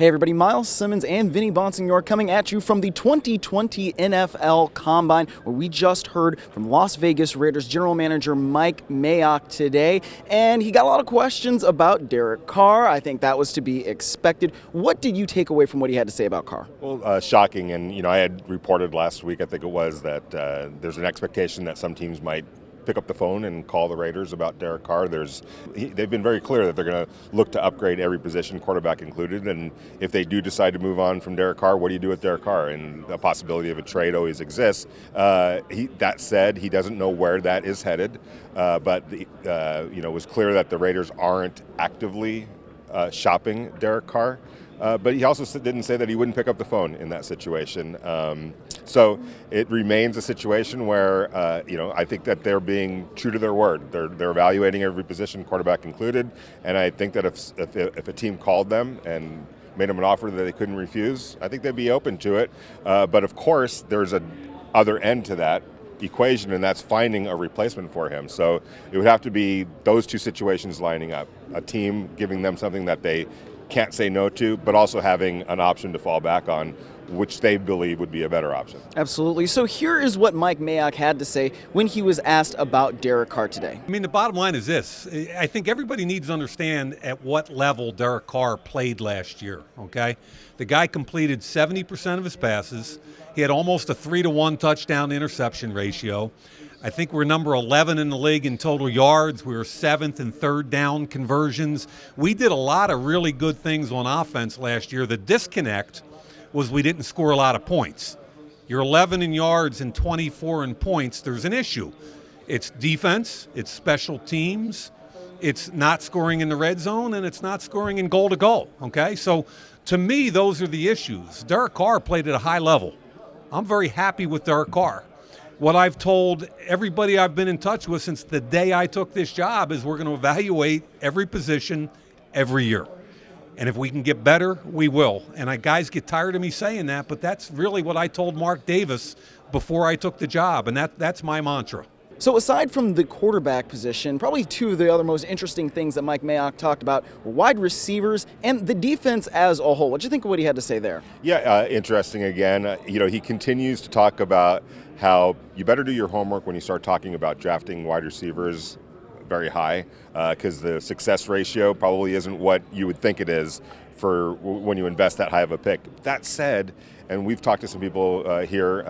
Hey everybody, Myles, Simmons, and Vinny Bonsignore coming at you from the 2020 NFL Combine, where we just heard from Las Vegas Raiders general manager Mike Mayock today, and he got a lot of questions about Derek Carr. I think that was to be expected. What did you take away from what he had to say about Carr? Well, shocking, and I had reported last week, I think it was, that there's an expectation that some teams might pick up the phone and call the Raiders about Derek Carr. They've been very clear that they're going to look to upgrade every position, quarterback included, and if they do decide to move on from Derek Carr, what do you do with Derek Carr? And the possibility of a trade always exists. That said, he doesn't know where that is headed, but it was clear that the Raiders aren't actively shopping Derek Carr. But he also didn't say that he wouldn't pick up the phone in that situation. So it remains a situation where, I think that they're being true to their word. They're evaluating every position, quarterback included. And I think that if a team called them and made them an offer that they couldn't refuse, I think they'd be open to it. But of course, there's a other end to that equation, and that's finding a replacement for him. So it would have to be those two situations lining up. A team giving them something that they can't say no to, but also having an option to fall back on, which they believe would be a better option. Absolutely. So here is what Mike Mayock had to say when he was asked about Derek Carr today. I mean, the bottom line is this. I think everybody needs to understand at what level Derek Carr played last year, okay? The guy completed 70% of his passes. He had almost a 3-to-1 touchdown interception ratio. I think we're number 11 in the league in total yards. We were 7th in third down conversions. We did a lot of really good things on offense last year. The disconnect was we didn't score a lot of points. You're 11 in yards and 24 in points. There's an issue. It's defense, it's special teams, it's not scoring in the red zone, and it's not scoring in goal to goal, okay? So to me, those are the issues. Derek Carr played at a high level. I'm very happy with Derek Carr. What I've told everybody I've been in touch with since the day I took this job is we're going to evaluate every position every year. And if we can get better, we will. And guys get tired of me saying that, but that's really what I told Mark Davis before I took the job, and that's my mantra. So aside from the quarterback position, probably two of the other most interesting things that Mike Mayock talked about were wide receivers and the defense as a whole. What do you think of what he had to say there? Yeah, interesting again. He continues to talk about how you better do your homework when you start talking about drafting wide receivers very high, because the success ratio probably isn't what you would think it is for when you invest that high of a pick. That said, and we've talked to some people here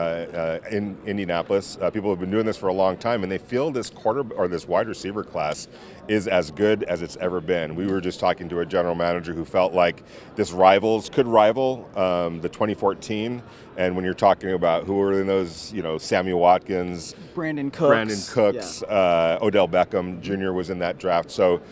in Indianapolis, people who have been doing this for a long time, and they feel this this wide receiver class is as good as it's ever been. We were just talking to a general manager who felt like this could rival the 2014. And when you're talking about who are in those, Samuel Watkins, Brandon Cooks, yeah. Odell Beckham Jr. was in that draft. So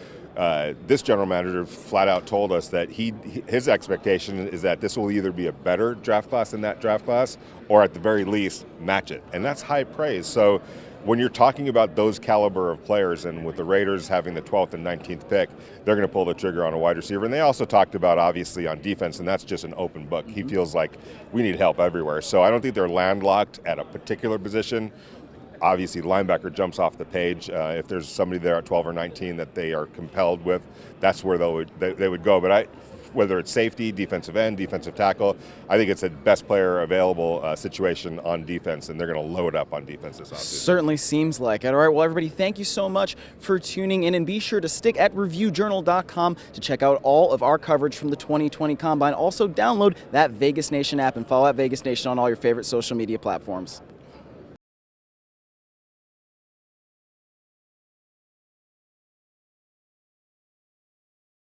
this general manager flat out told us that his expectation is that this will either be a better draft class than that draft class, or at the very least match it, and that's high praise. So when you're talking about those caliber of players, and with the Raiders having the 12th and 19th pick, they're going to pull the trigger on a wide receiver. And they also talked about, obviously, on defense, and that's just an open book. He feels like we need help everywhere. So I don't think they're landlocked at a particular position. Obviously, linebacker jumps off the page. If there's somebody there at 12 or 19 that they are compelled with, that's where they would go. But whether it's safety, defensive end, defensive tackle, I think it's the best player available situation on defense, and they're going to load up on defense this offseason. Certainly seems like it. All right, well, everybody, thank you so much for tuning in, and be sure to stick at reviewjournal.com to check out all of our coverage from the 2020 Combine. Also, download that Vegas Nation app and follow at Vegas Nation on all your favorite social media platforms.